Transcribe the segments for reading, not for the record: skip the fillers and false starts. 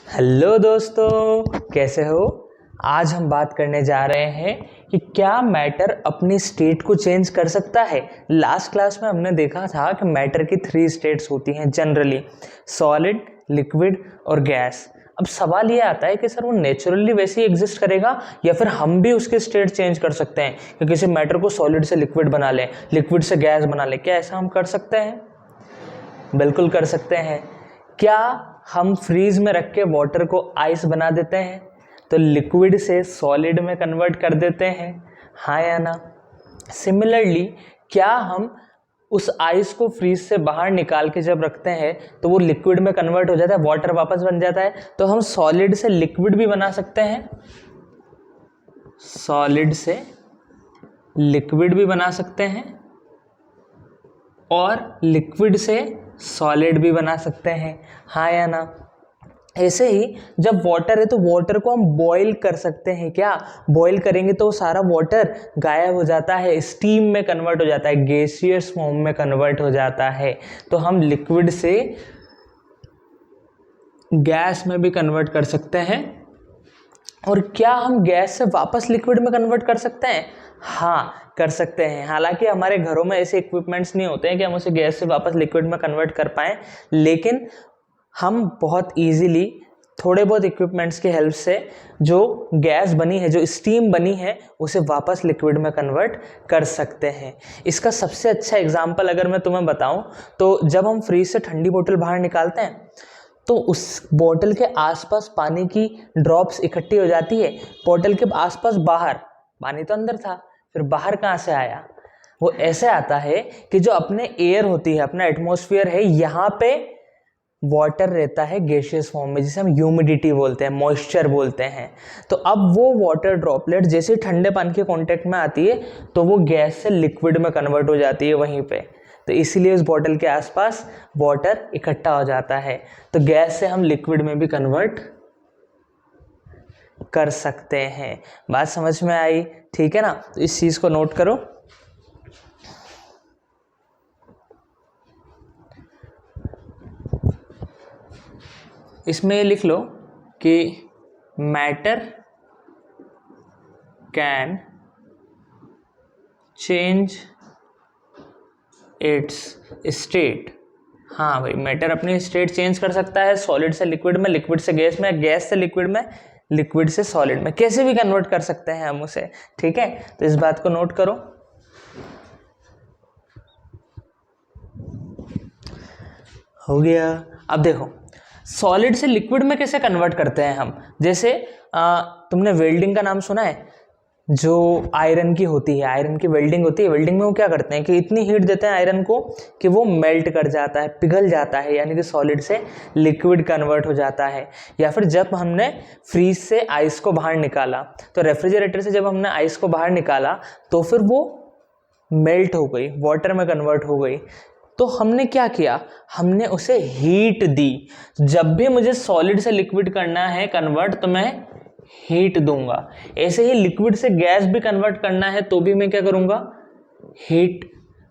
Hello दोस्तों, कैसे हो। आज हम बात करने जा रहे हैं कि क्या मैटर अपनी स्टेट को चेंज कर सकता है। लास्ट क्लास में हमने देखा था कि मैटर की 3 स्टेट्स होती हैं जनरली, सॉलिड, लिक्विड और गैस। अब सवाल ये आता है कि सर वो नेचुरली वैसे ही एग्जिस्ट करेगा या फिर हम भी उसके स्टेट चेंज कर सकते हैं कि किसी मैटर को सॉलिड से लिक्विड बना लें, लिक्विड से गैस बना लें। क्या ऐसा हम कर सकते हैं? बिल्कुल कर सकते हैं। क्या हम फ्रीज में रख के वाटर को आइस बना देते हैं, तो लिक्विड से सॉलिड में कन्वर्ट कर देते हैं, हाँ या ना। सिमिलरली क्या हम उस आइस को फ्रीज से बाहर निकाल के जब रखते हैं तो वो लिक्विड में कन्वर्ट हो जाता है, वाटर वापस बन जाता है, तो हम सॉलिड से लिक्विड भी बना सकते हैं, सॉलिड से लिक्विड भी बना सकते हैं और लिक्विड से सॉलिड भी बना सकते हैं, हाँ या ना। ऐसे ही जब वाटर है तो वाटर को हम बॉईल कर सकते हैं। क्या बॉईल करेंगे तो सारा वाटर गायब हो जाता है, स्टीम में कन्वर्ट हो जाता है, गैसियस फॉर्म में कन्वर्ट हो जाता है। तो हम लिक्विड से गैस में भी कन्वर्ट कर सकते हैं। और क्या हम गैस से वापस लिक्विड में कन्वर्ट कर सकते हैं? हाँ, कर सकते हैं। हालांकि हमारे घरों में ऐसे इक्विपमेंट्स नहीं होते हैं कि हम उसे गैस से वापस लिक्विड में कन्वर्ट कर पाएं, लेकिन हम बहुत इजीली थोड़े बहुत इक्विपमेंट्स की हेल्प से जो गैस बनी है, जो स्टीम बनी है, उसे वापस लिक्विड में कन्वर्ट कर सकते हैं। इसका सबसे अच्छा एग्जांपल अगर मैं तुम्हें बताऊं तो जब हम फ्रीज से ठंडी बोतल बाहर निकालते हैं तो उस बोतल के आसपास पानी की ड्रॉप्स इकट्ठी हो जाती है। बोतल के आसपास बाहर पानी तो अंदर था, फिर बाहर कहाँ से आया? वो ऐसे आता है कि जो अपने एयर होती है, अपना एटमॉस्फेयर है, यहाँ पे वाटर रहता है गैसियस फॉर्म में, जिसे हम ह्यूमिडिटी बोलते हैं, मॉइस्चर बोलते हैं। तो अब वो वाटर ड्रॉपलेट जैसे ठंडे पानी के कांटेक्ट में आती है तो वो गैस से लिक्विड में कन्वर्ट हो जाती है वहीं पे। तो इसीलिए उस बॉटल के आसपास वाटर इकट्ठा हो जाता है। तो गैस से हम लिक्विड में भी कन्वर्ट कर सकते हैं। बात समझ में आई? ठीक है ना। तो इस चीज को नोट करो। इसमें ये लिख लो कि matter can change it's state. हाँ भाई, मैटर अपनी स्टेट चेंज कर सकता है, सॉलिड से लिक्विड में, लिक्विड से गैस में, गैस से लिक्विड में, लिक्विड से सॉलिड में, कैसे भी कन्वर्ट कर सकते हैं हम उसे। ठीक है, तो इस बात को नोट करो। हो गया। अब देखो सॉलिड से लिक्विड में कैसे कन्वर्ट करते हैं हम। जैसे तुमने वेल्डिंग का नाम सुना है, जो आयरन की होती है, आयरन की वेल्डिंग होती है। वेल्डिंग में वो क्या करते हैं कि इतनी हीट देते हैं आयरन को कि वो मेल्ट कर जाता है, पिघल जाता है, यानी कि सॉलिड से लिक्विड कन्वर्ट हो जाता है। या फिर जब हमने फ्रीज से आइस को बाहर निकाला, तो रेफ्रिजरेटर से जब हमने आइस को बाहर निकाला तो फिर वो मेल्ट हो गई, वाटर में कन्वर्ट हो गई। तो हमने क्या किया, हमने उसे हीट दी। जब भी मुझे सॉलिड से लिक्विड करना है कन्वर्ट, तो मैं हीट दूंगा। ऐसे ही लिक्विड से गैस भी कन्वर्ट करना है तो भी मैं क्या करूंगा, हीट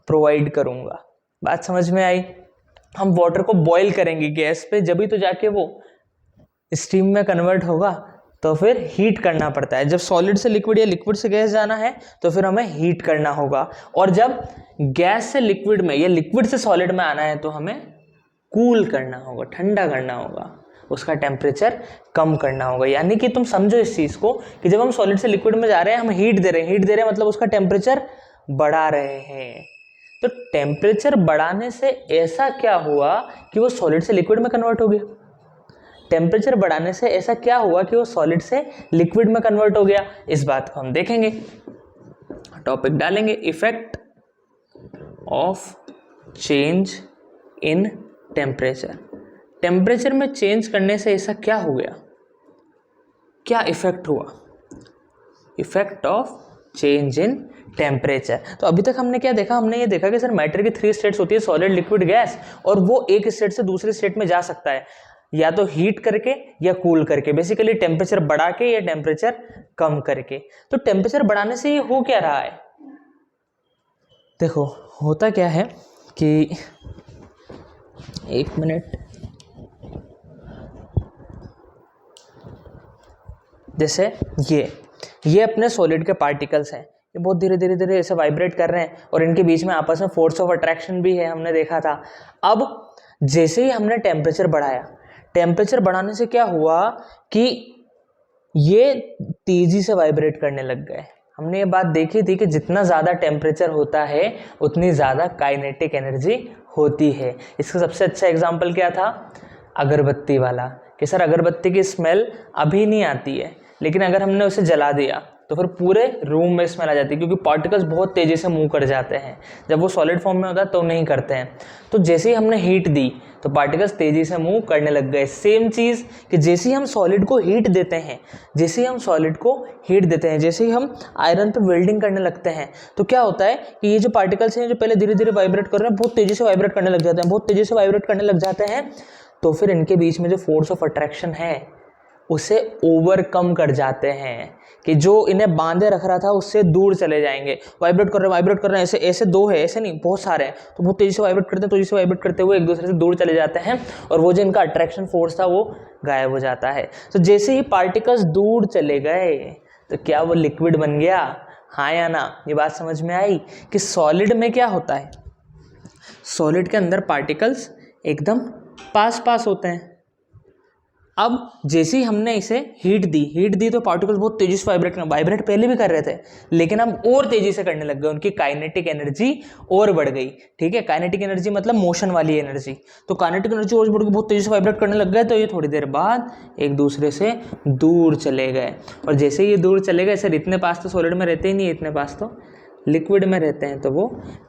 प्रोवाइड करूंगा। बात समझ में आई? हम वाटर को बॉईल करेंगे गैस पे, जब भी तो जाके वो स्टीम में कन्वर्ट होगा। तो फिर हीट करना पड़ता है। जब सॉलिड से लिक्विड या लिक्विड से गैस जाना है तो फिर हमें हीट करना होगा। और जब गैस से लिक्विड में या लिक्विड से सॉलिड में आना है तो हमें कूल करना होगा, ठंडा करना होगा, उसका टेम्परेचर कम करना होगा। यानी कि तुम समझो इस चीज को कि जब हम सॉलिड से लिक्विड में जा रहे हैं, हम हीट दे रहे हैं, हीट दे रहे हैं मतलब उसका टेम्परेचर बढ़ा रहे हैं। तो टेम्परेचर बढ़ाने से ऐसा क्या हुआ कि वो सॉलिड से लिक्विड में कन्वर्ट हो गया। टेम्परेचर बढ़ाने से ऐसा क्या हुआ कि वो सॉलिड से लिक्विड में कन्वर्ट हो गया। इस बात को हम देखेंगे, टॉपिक डालेंगे, effect of change in temperature. Temperature में चेंज करने से ऐसा क्या हो गया, क्या इफेक्ट हुआ, effect of change in temperature. तो अभी तक हमने क्या देखा, हमने ये देखा कि सर मैटर की 3 स्टेट्स होती है, सॉलिड, लिक्विड, गैस, और वो एक स्टेट से दूसरे स्टेट में जा सकता है या तो हीट करके या कूल करके, बेसिकली टेम्परेचर बढ़ा के या टेम्परेचर कम करके। तो टेम्परेचर बढ़ाने से ये हो क्या रहा है, देखो होता क्या है कि 1 मिनट, जैसे ये अपने सॉलिड के पार्टिकल्स हैं, ये बहुत धीरे धीरे धीरे ऐसे वाइब्रेट कर रहे हैं और इनके बीच में आपस में फोर्स ऑफ अट्रैक्शन भी है, हमने देखा था। अब जैसे ही हमने टेम्परेचर बढ़ाया, टेम्परेचर बढ़ाने से क्या हुआ कि ये तेजी से वाइब्रेट करने लग गए। हमने ये बात देखी थी कि जितना ज़्यादा टेम्परेचर होता है उतनी ज़्यादा काइनेटिक एनर्जी होती है। इसका सबसे अच्छा एग्जाम्पल क्या था? अगरबत्ती वाला, कि सर अगरबत्ती की स्मेल अभी नहीं आती है, लेकिन अगर हमने उसे जला दिया तो फिर पूरे रूम में स्मेल आ जाती है, क्योंकि पार्टिकल्स बहुत तेज़ी से मूव कर जाते हैं। जब वो सॉलिड फॉर्म में होता है तो नहीं करते हैं। तो जैसे ही हमने हीट दी तो पार्टिकल्स तेज़ी से मूव करने लग गए। सेम चीज़ कि जैसे ही हम सॉलिड को हीट देते हैं, जैसे ही हम आयरन पे वेल्डिंग करने लगते हैं, तो क्या होता है कि ये जो पार्टिकल्स हैं जो पहले धीरे धीरे वाइब्रेट कर रहे हैं, बहुत तेज़ी से वाइब्रेट करने लग जाते हैं, तो फिर इनके बीच में जो फोर्स ऑफ अट्रैक्शन है उसे ओवरकम कर जाते हैं, कि जो इन्हें बांधे रख रहा था उससे दूर चले जाएंगे। वाइब्रेट कर रहे हैं, ऐसे दो है, ऐसे नहीं, बहुत सारे हैं, तो बहुत तेजी से वाइब्रेट करते हुए एक दूसरे से दूर चले जाते हैं और वो जो इनका अट्रैक्शन फोर्स था वो गायब हो जाता है। तो जैसे ही पार्टिकल्स दूर चले गए तो क्या वो लिक्विड बन गया? हाँ या ना? ये बात समझ में आई कि सॉलिड में क्या होता है? सॉलिड के अंदर पार्टिकल्स एकदम पास होते हैं। अब जैसे ही हमने इसे हीट दी तो पार्टिकल्स बहुत तेजी से वाइब्रेट पहले भी कर रहे थे, लेकिन अब और तेजी से करने लग गए, उनकी काइनेटिक एनर्जी और बढ़ गई। ठीक है, काइनेटिक एनर्जी मतलब मोशन वाली एनर्जी। तो काइनेटिक एनर्जी और बढ़ के बहुत तेजी से वाइब्रेट करने लग गए, तो ये थोड़ी देर बाद एक दूसरे से दूर चले गए। और जैसे ही ये दूर चले गए, सर इतने पास तो सॉलिड में रहते ही नहीं, इतने पास तो लिक्विड में रहते हैं, तो वो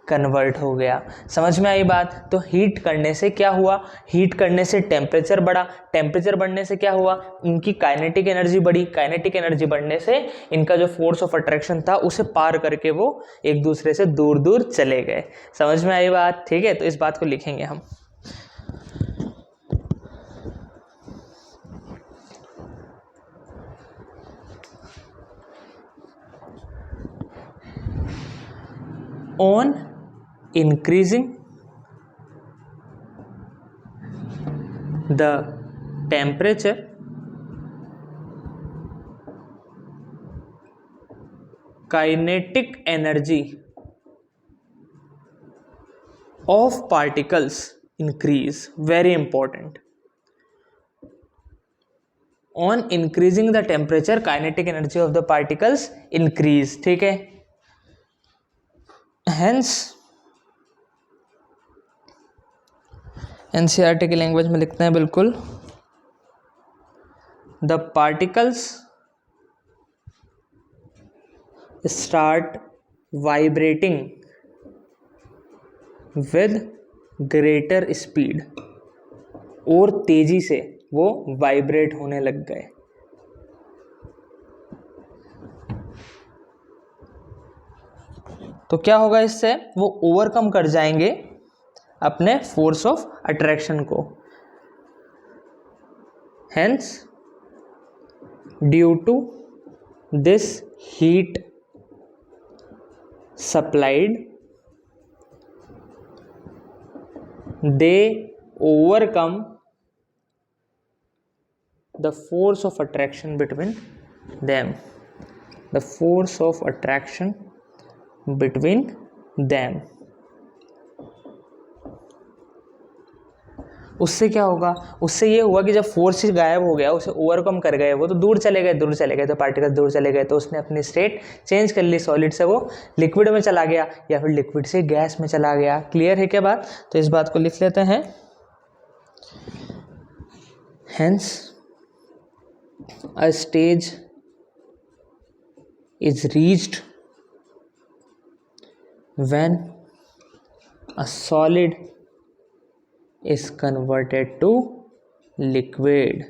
कन्वर्ट हो गया। समझ में आई बात? तो हीट करने से क्या हुआ? हीट करने से टेम्परेचर बढ़ा, टेम्परेचर बढ़ने से क्या हुआ? इनकी काइनेटिक एनर्जी बढ़ी, काइनेटिक एनर्जी बढ़ने से इनका जो फोर्स ऑफ अट्रैक्शन था उसे पार करके वो एक दूसरे से दूर दूर चले गए। समझ में आई बात? ठीक है, तो इस बात को लिखेंगे हम। On increasing the temperature, kinetic energy of particles increase. Very important. On increasing the temperature, kinetic energy of the particles increase. ठीक है, Hence NCERT की लैंग्वेज में लिखते हैं बिल्कुल, the particles start vibrating with greater speed, और तेजी से वो वाइब्रेट होने लग गए। तो क्या होगा इससे? वो ओवरकम कर जाएंगे अपने फोर्स ऑफ अट्रैक्शन को। Hence due to this heat supplied, they overcome the force of attraction between them, the force of attraction between them। उससे क्या होगा? उससे ये हुआ कि जब फोर्स गायब हो गया, उसे ओवरकम कर गए, वो तो दूर चले गए, तो पार्टिकल दूर चले गए, तो उसने अपनी स्टेट चेंज कर ली, सॉलिड से वो लिक्विड में चला गया या फिर लिक्विड से गैस में चला गया। क्लियर है क्या बात? तो इस बात को लिख लेते हैं। Hence a stage is reached when a solid is converted to liquid,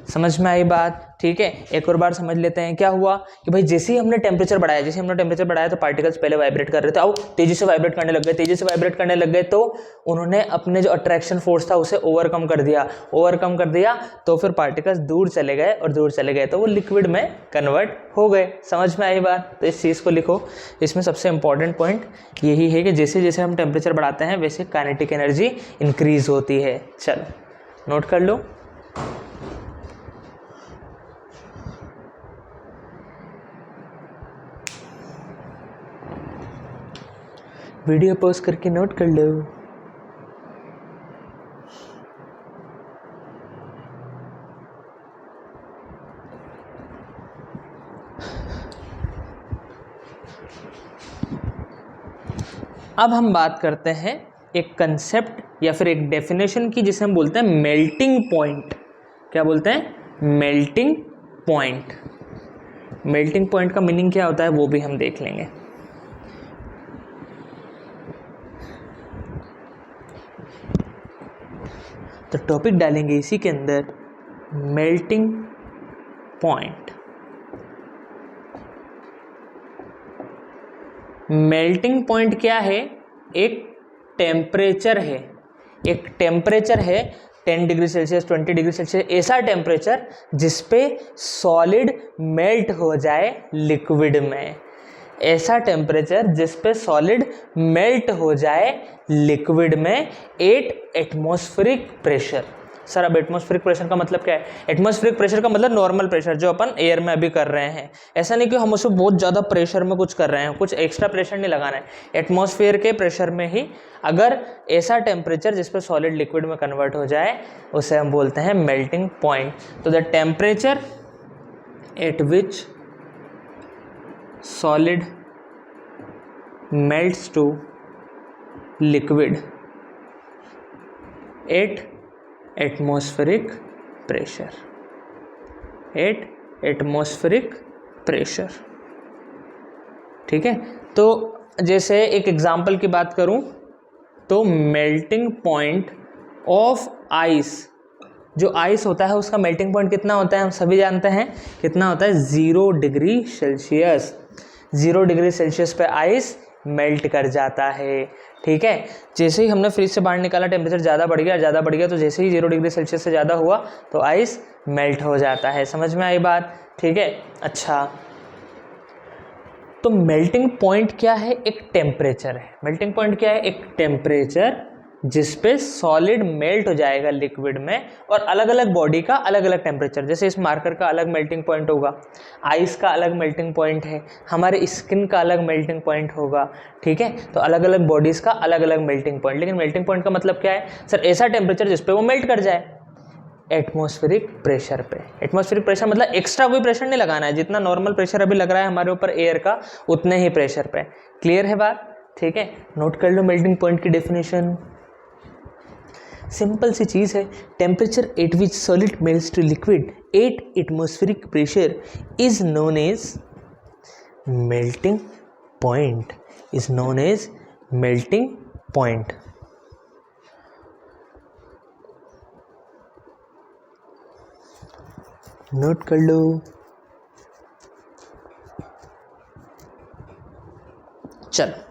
समझ में आई बात? ठीक है, एक और बार समझ लेते हैं। क्या हुआ कि भाई जैसे ही हमने टेम्परेचर बढ़ाया, तो पार्टिकल्स पहले वाइब्रेट कर रहे थे, अब तेजी से वाइब्रेट करने लग गए, तो उन्होंने अपने जो अट्रैक्शन फोर्स था उसे ओवरकम कर दिया, तो फिर पार्टिकल्स दूर चले गए, तो वो लिक्विड में कन्वर्ट हो गए। समझ में आई बात? तो इस चीज़ को लिखो। इसमें सबसे इंपॉर्टेंट पॉइंट यही है कि जैसे जैसे हम टेम्परेचर बढ़ाते हैं वैसे काइनेटिक एनर्जी इंक्रीज होती है। चलो नोट कर लो। वीडियो पॉज करके नोट कर लो। अब हम बात करते हैं एक कंसेप्ट या फिर एक डेफिनेशन की, जिसे हम बोलते हैं मेल्टिंग पॉइंट। क्या बोलते हैं? Melting point. मेल्टिंग पॉइंट का मीनिंग क्या होता है वो भी हम देख लेंगे। तो टॉपिक डालेंगे इसी के अंदर, मेल्टिंग पॉइंट। मेल्टिंग पॉइंट क्या है? एक टेम्परेचर है, एक टेम्परेचर है 10 डिग्री सेल्सियस, 20 डिग्री सेल्सियस, ऐसा टेम्परेचर जिस पे सॉलिड मेल्ट हो जाए लिक्विड में। ऐसा टेम्परेचर जिस पे सॉलिड मेल्ट हो जाए लिक्विड में एट एटमॉस्फेरिक प्रेशर। सर अब एटमॉस्फेरिक प्रेशर का मतलब क्या है? एटमॉस्फेरिक प्रेशर का मतलब नॉर्मल प्रेशर जो अपन एयर में अभी कर रहे हैं। ऐसा नहीं कि हम उसको बहुत ज़्यादा प्रेशर में कुछ कर रहे हैं, कुछ एक्स्ट्रा प्रेशर नहीं लगाना है। एटमॉस्फेयर के प्रेशर में ही अगर ऐसा टेम्परेचर जिस पर सॉलिड लिक्विड में कन्वर्ट हो जाए उसे हम बोलते हैं मेल्टिंग पॉइंट। तो the temperature at which solid melts to liquid at atmospheric pressure, at atmospheric pressure। ठीक है, तो जैसे एक एग्जांपल की बात करूं तो मेल्टिंग पॉइंट ऑफ आइस, जो आइस होता है उसका मेल्टिंग पॉइंट कितना होता है हम सभी जानते हैं, कितना होता है? 0 डिग्री सेल्सियस। 0 डिग्री सेल्सियस पे आइस मेल्ट कर जाता है। ठीक है, जैसे ही हमने फ्रिज से बाहर निकाला टेम्परेचर ज़्यादा बढ़ गया, तो जैसे ही 0 डिग्री सेल्सियस से ज़्यादा हुआ तो आइस मेल्ट हो जाता है। समझ में आई बात? ठीक है, अच्छा तो मेल्टिंग पॉइंट क्या है? एक टेम्परेचर है। मेल्टिंग पॉइंट क्या है? एक टेम्परेचर जिस पे सॉलिड मेल्ट हो जाएगा लिक्विड में, और अलग अलग बॉडी का अलग अलग टेम्परेचर। जैसे इस मार्कर का अलग मेल्टिंग पॉइंट होगा, आइस का अलग मेल्टिंग पॉइंट है, हमारे स्किन का अलग मेल्टिंग पॉइंट होगा। ठीक है, तो अलग अलग बॉडीज़ का अलग अलग मेल्टिंग पॉइंट। लेकिन मेल्टिंग पॉइंट का मतलब क्या है? सर ऐसा टेम्परेचर जिस पे वो मेल्ट कर जाए एटमॉस्फेरिक प्रेशर पे। एटमॉस्फेरिक प्रेशर मतलब एक्स्ट्रा कोई प्रेशर नहीं लगाना है, जितना नॉर्मल प्रेशर अभी लग रहा है हमारे ऊपर एयर का उतने ही प्रेशर पे। क्लियर है बात? ठीक है, नोट कर लो मेल्टिंग पॉइंट की डेफिनेशन। सिंपल सी चीज़ है, temperature at which solid melts to liquid at atmospheric pressure is known as melting point, is known as melting point. Note कर लो। चलो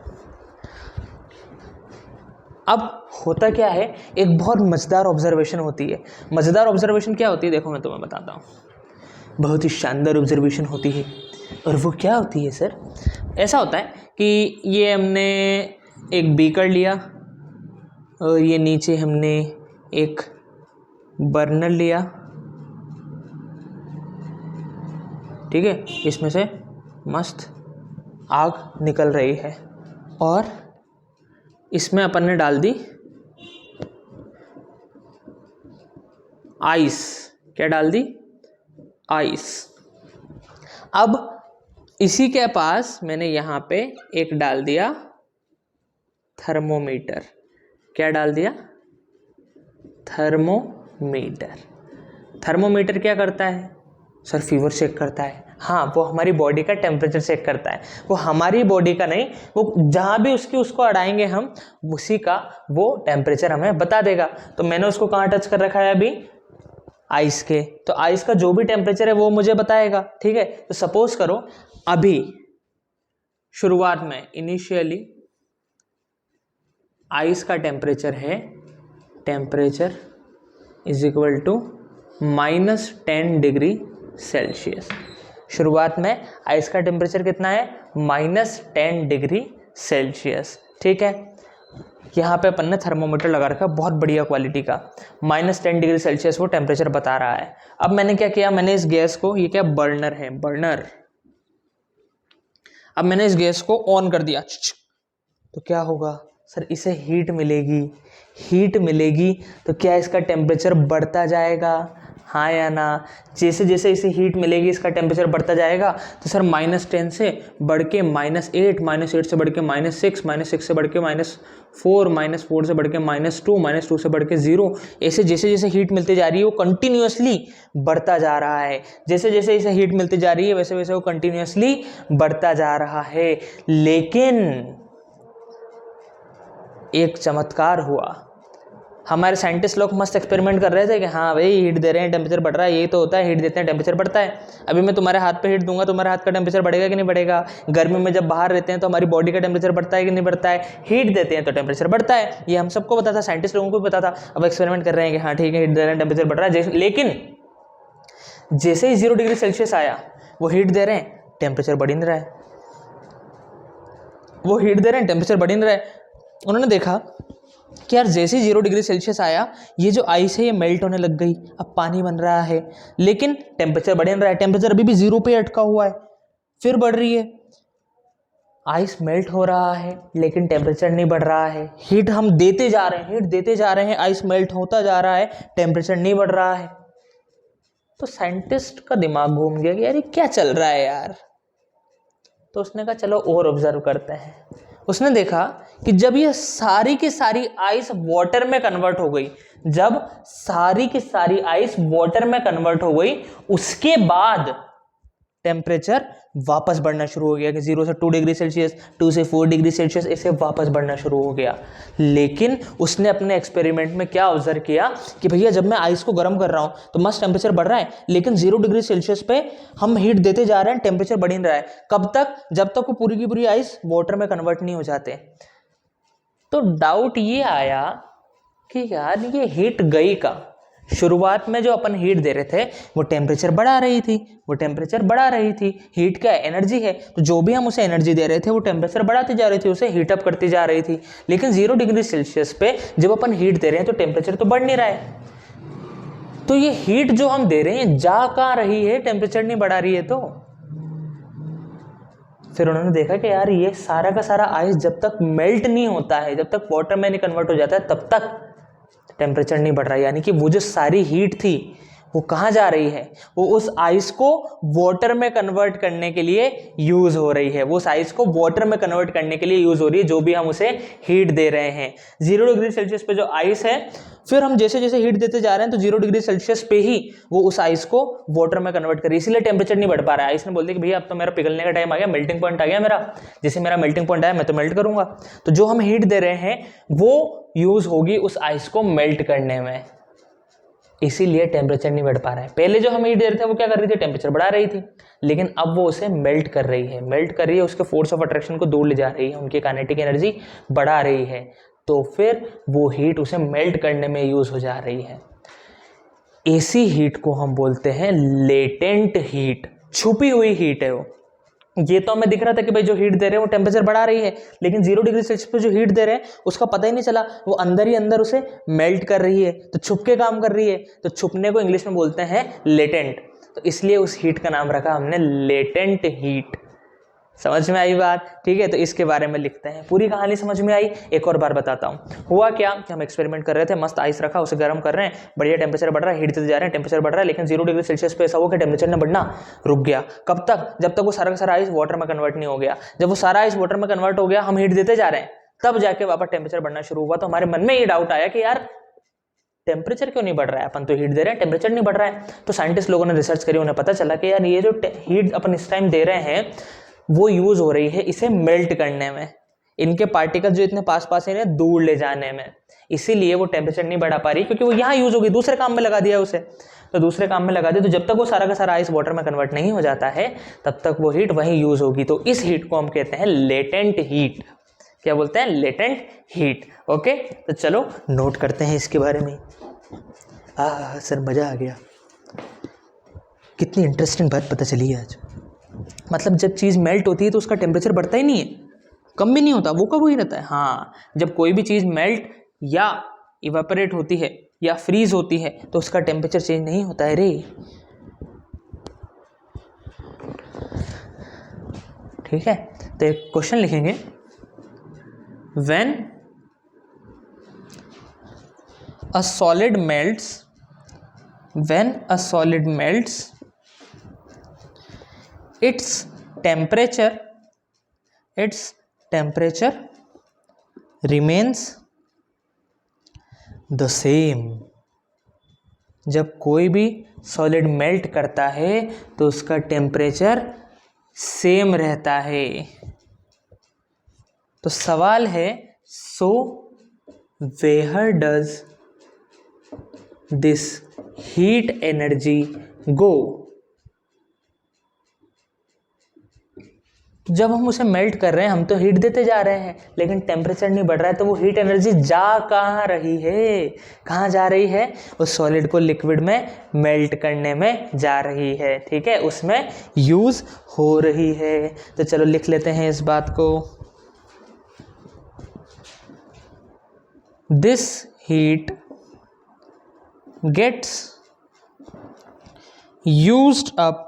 अब होता क्या है, एक बहुत मज़ेदार ऑब्जर्वेशन होती है। मज़ेदार ऑब्जर्वेशन क्या होती है देखो मैं तुम्हें बताता हूँ, बहुत ही शानदार ऑब्जर्वेशन होती है। और वो क्या होती है सर? ऐसा होता है कि ये हमने एक बीकर लिया और ये नीचे हमने एक बर्नर लिया। ठीक है, इसमें से मस्त आग निकल रही है और इसमें अपन ने डाल दी आइस। क्या डाल दी? आइस। अब इसी के पास मैंने यहाँ पे एक डाल दिया थर्मोमीटर। क्या डाल दिया? थर्मोमीटर। थर्मोमीटर क्या करता है सर? फीवर चेक करता है। हाँ, वो हमारी बॉडी का टेम्परेचर चेक करता है। वो हमारी बॉडी का नहीं, वो जहाँ भी उसको अड़ाएंगे हम उसी का वो टेम्परेचर हमें बता देगा। तो मैंने उसको कहाँ टच कर रखा है अभी? आइस के। तो आइस का जो भी टेम्परेचर है वो मुझे बताएगा। ठीक है, तो सपोज करो अभी शुरुआत में इनिशियली आइस का टेम्परेचर है, temperature is equal to -10 degree Celsius. शुरुआत में आइस का टेम्परेचर कितना है? -10 डिग्री सेल्सियस। ठीक है, यहाँ पे अपन ने थर्मोमीटर लगा रखा है बहुत बढ़िया क्वालिटी का, -10 डिग्री सेल्सियस वो टेम्परेचर बता रहा है। अब मैंने क्या किया, मैंने इस गैस को, ये क्या बर्नर है, बर्नर, अब मैंने इस गैस को ऑन कर दिया, तो क्या होगा सर, इसे हीट मिलेगी, हीट मिलेगी तो क्या इसका टेम्परेचर बढ़ता जाएगा, हाँ या ना। जैसे जैसे इसे हीट मिलेगी इसका टेम्परेचर बढ़ता जाएगा, तो सर -10 से बढ़ के -8, -8 से बढ़ के -6, -6 से बढ़ के -4, -4 से बढ़ के -2, -2 से बढ़ के 0, ऐसे जैसे जैसे हीट मिलती जा रही है वो कंटिन्यूअसली बढ़ता जा रहा है। जैसे जैसे इसे हीट मिलती जा रही है वैसे वैसे वो कंटिन्यूअसली बढ़ता जा रहा है। लेकिन एक चमत्कार हुआ, हमारे साइंटिस्ट लोग मस्त एक्सपेरिमेंट कर रहे थे कि हाँ भाई हीट दे रहे हैं टेम्परेचर बढ़ रहा है, यही तो होता है, हीट देते हैं टेम्परेचर बढ़ता है। अभी मैं तुम्हारे हाथ पे हीट दूंगा, तुम्हारे हाथ का टेम्परेचर बढ़ेगा कि नहीं बढ़ेगा। गर्मी में जब बाहर रहते हैं तो हमारी बॉडी का टेम्परेचर बढ़ता है कि नहीं बढ़ता है, हीट देते हैं तो टेम्परेचर बढ़ता है। ये हम सबको पता था, साइंटिस्ट लोगों को भी पता था। अब एक्सपेरिमेंट कर रहे हैं कि हाँ ठीक है हीट दे रहे हैं टेम्परेचर बढ़ रहा है, लेकिन जैसे ही 0 डिग्री सेल्सियस आया वो हीट दे रहे हैं टेम्परेचर बढ़ नहीं रहा है, वो हीट दे रहे हैं टेम्परेचर बढ़ नहीं रहा है। उन्होंने देखा कि यार जैसे ही 0 डिग्री सेल्सियस आया ये जो आइस है ये मेल्ट होने लग गई, अब पानी बन रहा है, लेकिन टेम्परेचर बढ़ नहीं रहा है, टेम्परेचर अभी भी 0 पे अटका हुआ है, फिर बढ़ रही है। आइस मेल्ट हो रहा है लेकिन टेम्परेचर नहीं बढ़ रहा है, हीट हम देते जा रहे हैं, हीट देते जा रहे हैं, आइस मेल्ट होता जा रहा है, टेम्परेचर नहीं बढ़ रहा है। तो साइंटिस्ट का दिमाग घूम गया कि यार ये क्या चल रहा है यार। तो उसने कहा चलो और ऑब्जर्व करते हैं। उसने देखा कि जब ये सारी की सारी आइस वाटर में कन्वर्ट हो गई, जब सारी की सारी आइस वाटर में कन्वर्ट हो गई, उसके बाद टेम्परेचर वापस बढ़ना शुरू हो गया कि 0 से 2 डिग्री सेल्सियस, 2 से 4 डिग्री सेल्सियस, ऐसे वापस बढ़ना शुरू हो गया। लेकिन उसने अपने एक्सपेरिमेंट में क्या ऑब्जर्व किया कि भैया जब मैं आइस को गर्म कर रहा हूं तो मस्त टेम्परेचर बढ़ रहा है, लेकिन 0 डिग्री सेल्सियस पे हम हीट देते जा रहे हैं, टेम्परेचर बढ़ नहीं रहा है। कब तक, जब तक वो पूरी की पूरी आइस वाटर में कन्वर्ट नहीं हो जाते। तो डाउट ये आया कि यार ये हीट गई का, शुरुआत में जो अपन हीट दे रहे थे वो टेम्परेचर बढ़ा रही थी, वो टेम्परेचर बढ़ा रही थी। हीट क्या है, एनर्जी है, तो जो भी हम उसे एनर्जी दे रहे थे वो टेम्परेचर बढ़ाती जा रही थी, उसे हीटअप करती जा रही थी। लेकिन 0 डिग्री सेल्सियस पे जब अपन हीट दे रहे हैं तो टेम्परेचर तो बढ़ नहीं रहा है। तो ये हीट जो हम दे रहे हैं जा कहाँ रही है, टेम्परेचर नहीं बढ़ा रही है। तो फिर उन्होंने देखा कि यार ये सारा का सारा आइस जब तक मेल्ट नहीं होता है, जब तक वाटर में नहीं कन्वर्ट हो जाता है, तब तक टेम्परेचर नहीं बढ़ रहा है। यानी कि वो जो सारी हीट थी वो कहाँ जा रही है, वो उस आइस को वाटर में कन्वर्ट करने के लिए यूज हो रही है, वो उस आइस को वाटर में कन्वर्ट करने के लिए यूज हो रही है, जो भी हम उसे हीट दे रहे हैं। 0 डिग्री सेल्सियस पे जो आइस है, फिर हम जैसे जैसे हीट देते जा रहे हैं तो 0 डिग्री सेल्सियस पे ही वो उस आइस को वाटर में कन्वर्ट करी, इसीलिए टेम्परेचर नहीं बढ़ पा रहा है। आइस ने बोल दिया कि भैया अब तो मेरा पिघलने का टाइम आ गया, मेल्टिंग पॉइंट आ गया मेरा, जैसे मेरा मेल्टिंग पॉइंट आया मैं तो मेल्ट करूंगा। तो जो हम हीट दे रहे हैं वो यूज होगी उस आइस को मेल्ट करने में, इसीलिए टेम्परेचर नहीं बढ़ पा रहा है। पहले जो हम हीट दे रहे थे वो क्या कर रही थी, टेम्परेचर बढ़ा रही थी, लेकिन अब वो उसे मेल्ट कर रही है, मेल्ट कर रही है, उसके फोर्स ऑफ अट्रैक्शन को दूर ले जा रही है, उनकी काइनेटिक एनर्जी बढ़ा रही है, तो फिर वो हीट उसे मेल्ट करने में यूज हो जा रही है। ऐसी हीट को हम बोलते हैं लेटेंट हीट, छुपी हुई हीट है वो। ये तो हमें दिख रहा था कि भाई जो हीट दे रहे हैं वो टेम्परेचर बढ़ा रही है, लेकिन 0 डिग्री सेल्सियस पे जो हीट दे रहे हैं उसका पता ही नहीं चला, वो अंदर ही अंदर उसे मेल्ट कर रही है, तो छुप के काम कर रही है। तो छुपने को इंग्लिश में बोलते हैं लेटेंट, तो इसलिए उस हीट का नाम रखा हमने लेटेंट हीट। समझ में आई बात, ठीक है। तो इसके बारे में लिखते हैं, पूरी कहानी समझ में आई। एक और बार बताता हूँ हुआ क्या कि हम एक्सपेरिमेंट कर रहे थे, मस्त आइस रखा, उसे गर्म कर रहे हैं, बढ़िया टेम्परेचर बढ़ रहा है, हीट देते जा रहे हैं, टेम्परेचर बढ़ रहा है, लेकिन 0 डिग्री सेल्सियस पे ऐसा हुआ कि टेम्परेचर ने बढ़ना रुक गया। कब तक, जब तक वो सारा का सारा आइस वाटर में कन्वर्ट नहीं हो गया। जब वो सारा आइस वाटर में कन्वर्ट हो गया, हम हीट देते जा रहे हैं, तब जाके वापस टेम्परेचर बढ़ना शुरू हुआ। तो हमारे मन में ये डाउट आया कि यार टेम्परेचर क्यों नहीं बढ़ रहा है, अपन तो हीट दे रहे हैं, टेम्परेचर नहीं बढ़ रहा है। तो साइंटिस्ट लोगों ने रिसर्च करी, उन्हें पता चला कि यार ये जो हीट अपन इस टाइम दे रहे हैं वो यूज हो रही है इसे मेल्ट करने में, इनके पार्टिकल जो इतने पास पास है दूर ले जाने में, इसीलिए वो टेम्परेचर नहीं बढ़ा पा रही, क्योंकि वो यहाँ यूज होगी, दूसरे काम में लगा दिया उसे, तो दूसरे काम में लगा दिया। तो जब तक वो सारा का सारा आइस वाटर में कन्वर्ट नहीं हो जाता है तब तक वो हीट वहीं यूज होगी। तो इस हीट को हम कहते हैं लेटेंट हीट। क्या बोलते हैं, लेटेंट हीट। ओके, तो चलो नोट करते हैं इसके बारे में। सर मजा आ गया, कितनी इंटरेस्टिंग बात पता चली है आज। मतलब जब चीज़ मेल्ट होती है तो उसका टेम्परेचर बढ़ता ही नहीं है, कम भी नहीं होता, वो कब वही रहता है। हाँ, जब कोई भी चीज़ मेल्ट या इवेपोरेट होती है या फ्रीज होती है तो उसका टेम्परेचर चेंज नहीं होता है रे। ठीक है, तो एक क्वेश्चन लिखेंगे, when a solid melts, when a solid melts its temperature remains the same। जब कोई भी सॉलिड मेल्ट करता है तो उसका टेम्परेचर सेम रहता है। तो सवाल है, so where does this heat energy go. जब हम उसे मेल्ट कर रहे हैं, हम तो हीट देते जा रहे हैं लेकिन टेम्परेचर नहीं बढ़ रहा है, तो वो हीट एनर्जी जा कहाँ रही है, कहाँ जा रही है, उस सॉलिड को लिक्विड में मेल्ट करने में जा रही है। ठीक है, उसमें यूज हो रही है। तो चलो लिख लेते हैं इस बात को, this heat gets used up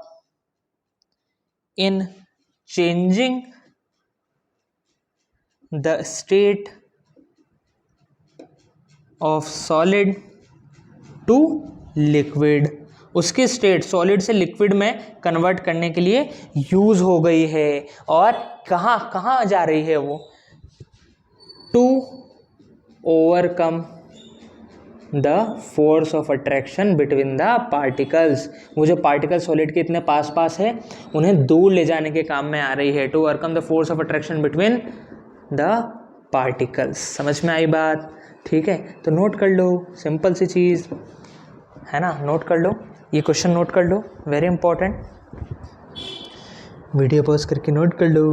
in changing the state of solid to liquid। उसकी स्टेट सॉलिड से लिक्विड में कन्वर्ट करने के लिए यूज हो गई है। और कहाँ कहाँ जा रही है वो, to overcome the force of attraction between the particles. वो जो पार्टिकल सॉलिड के इतने पास पास है उन्हें दूर ले जाने के काम में आ रही है, to overcome the force of attraction between the particles. समझ में आई बात। ठीक है, तो नोट कर लो, सिंपल सी चीज़ है ना, नोट कर लो, ये क्वेश्चन नोट कर लो, वेरी इंपॉर्टेंट। वीडियो पॉज करके नोट कर लो।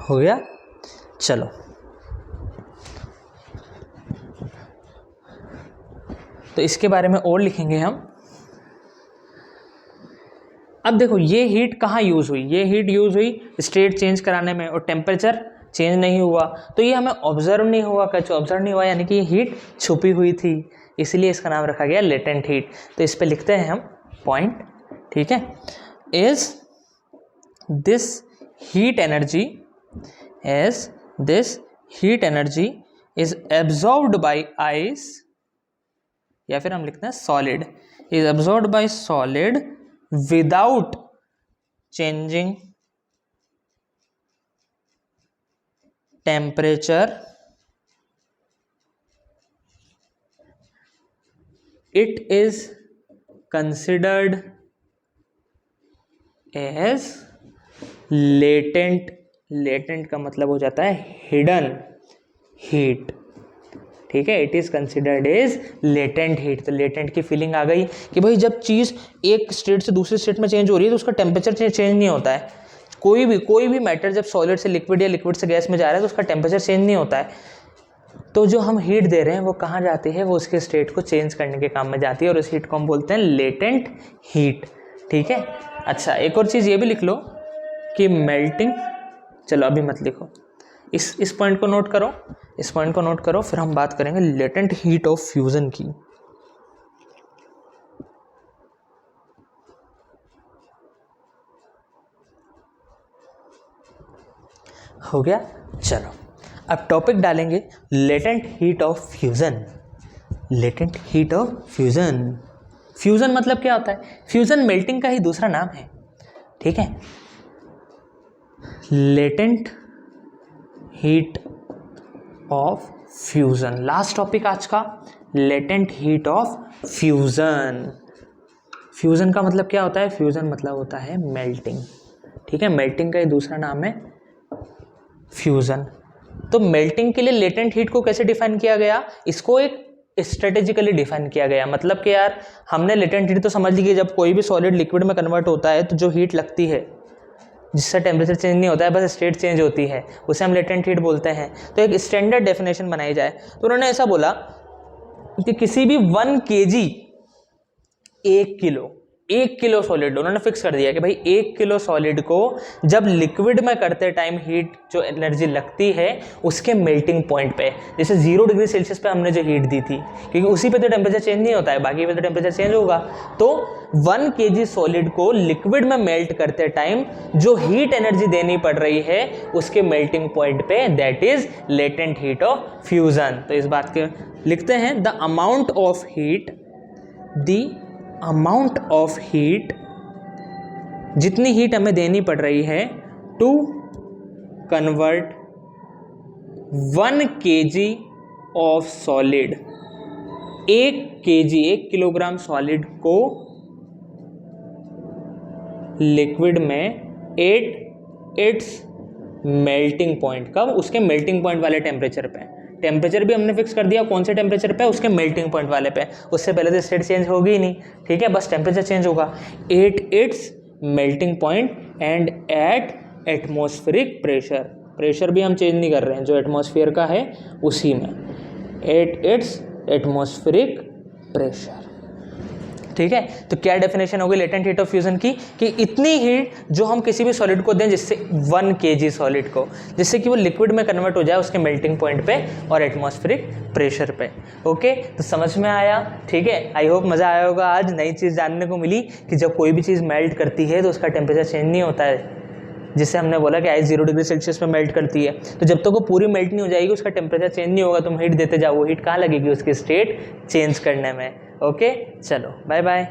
हो गया, चलो तो इसके बारे में और लिखेंगे हम। अब देखो ये हीट कहाँ यूज़ हुई, ये हीट यूज़ हुई स्टेट चेंज कराने में और टेम्परेचर चेंज नहीं हुआ, तो ये हमें ऑब्जर्व नहीं हुआ। कैसे ऑब्जर्व नहीं हुआ, यानी कि ये हीट छुपी हुई थी, इसलिए इसका नाम रखा गया लेटेंट हीट। तो इस पे लिखते हैं हम पॉइंट। ठीक है, is this heat energy, as this heat energy is absorbed by ice, या फिर हम लिखते हैं solid is absorbed by solid without changing temperature, it is considered as latent। Latent का मतलब हो जाता है हिडन हीट। ठीक है, it is considered as latent heat. तो लेटेंट की फीलिंग आ गई कि भाई जब चीज़ एक स्टेट से दूसरे स्टेट में चेंज हो रही है तो उसका टेम्परेचर चेंज नहीं होता है। कोई भी मैटर जब सॉलिड से लिक्विड या लिक्विड से गैस में जा रहा है तो उसका टेम्परेचर चेंज नहीं होता है। तो जो हम हीट दे रहे हैं वो कहाँ जाती है, वो उसके स्टेट को चेंज करने के काम में जाती है और उस हीट को हम बोलते हैं लेटेंट हीट। ठीक है, अच्छा एक और चीज़ ये भी लिख लो कि मेल्टिंग, चलो अभी मत लिखो, इस पॉइंट को नोट करो, इस पॉइंट को नोट करो, फिर हम बात करेंगे लेटेंट हीट ऑफ फ्यूजन की। हो गया, चलो अब टॉपिक डालेंगे latent heat of fusion. Latent heat of fusion, fusion मतलब क्या होता है, फ्यूजन मेल्टिंग का ही दूसरा नाम है। ठीक है, latent heat of fusion, last topic आज का, latent heat of fusion. Fusion का मतलब क्या होता है, फ्यूजन मतलब होता है मेल्टिंग। ठीक है, मेल्टिंग का ही दूसरा नाम है फ्यूजन। तो मेल्टिंग के लिए लेटेंट हीट को कैसे डिफाइन किया गया, इसको एक स्ट्रेटेजिकली डिफाइन किया गया। मतलब कि यार हमने लेटेंट हीट तो समझ ली कि जब कोई भी सॉलिड लिक्विड में कन्वर्ट होता है तो जो हीट लगती है जिससे टेम्परेचर चेंज नहीं होता है, बस स्टेट चेंज होती है, उसे हम लेटेंट हीट बोलते हैं। तो एक स्टैंडर्ड डेफिनेशन बनाई जाए तो उन्होंने ऐसा बोला कि किसी भी 1 kg 1 किलो सॉलिड उन्होंने फिक्स कर दिया कि भाई 1 किलो सॉलिड को जब लिक्विड में करते टाइम हीट जो एनर्जी लगती है उसके मेल्टिंग पॉइंट पे, जैसे 0 डिग्री सेल्सियस पे हमने जो हीट दी थी, क्योंकि उसी पे तो टेम्परेचर चेंज नहीं होता है, बाकी पे तो टेम्परेचर चेंज होगा। तो 1 kg सॉलिड को लिक्विड में मेल्ट करते टाइम जो हीट एनर्जी देनी पड़ रही है उसके मेल्टिंग पॉइंट पे, that is latent heat of fusion. तो इस बात के लिखते हैं द अमाउंट ऑफ हीट, जितनी हीट हमें देनी पड़ रही है to convert 1 kg of solid, 1 kilogram solid को लिक्विड में एट इट्स मेल्टिंग पॉइंट। कब? उसके मेल्टिंग पॉइंट वाले टेम्परेचर पे। टेम्परेचर भी हमने फिक्स कर दिया कौन से टेम्परेचर पे, उसके मेल्टिंग पॉइंट वाले पे। उससे पहले तो स्टेट चेंज होगी ही नहीं, ठीक है, बस टेम्परेचर चेंज होगा। Eight its melting point and eight atmospheric pressure, pressure भी हम चेंज नहीं कर रहे हैं, जो एटमॉस्फेयर का है उसी में, एट इट्स एटमॉस्फेरिक प्रेशर। ठीक है, तो क्या डेफिनेशन होगी लेटेंट हीट ऑफ फ्यूजन की, कि इतनी हीट जो हम किसी भी सॉलिड को दें, जिससे 1 kg सॉलिड को, जिससे कि वो लिक्विड में कन्वर्ट हो जाए उसके मेल्टिंग पॉइंट पे और एटमॉस्फेरिक प्रेशर पे। ओके, तो समझ में आया? ठीक है, आई होप मज़ा आया होगा। आज नई चीज़ जानने को मिली कि जब कोई भी चीज़ मेल्ट करती है तो उसका टेम्परेचर चेंज नहीं होता है, जिससे हमने बोला कि आइस 0 डिग्री सेल्सियस में मेल्ट करती है, तो जब तक वो पूरी मेल्ट नहीं हो जाएगी उसका टेम्परेचर चेंज नहीं होगा, तुम हीट देते जाओ, वो हीट कहाँ लगेगी? उसकी स्टेट चेंज करने में। ओके, चलो बाय बाय।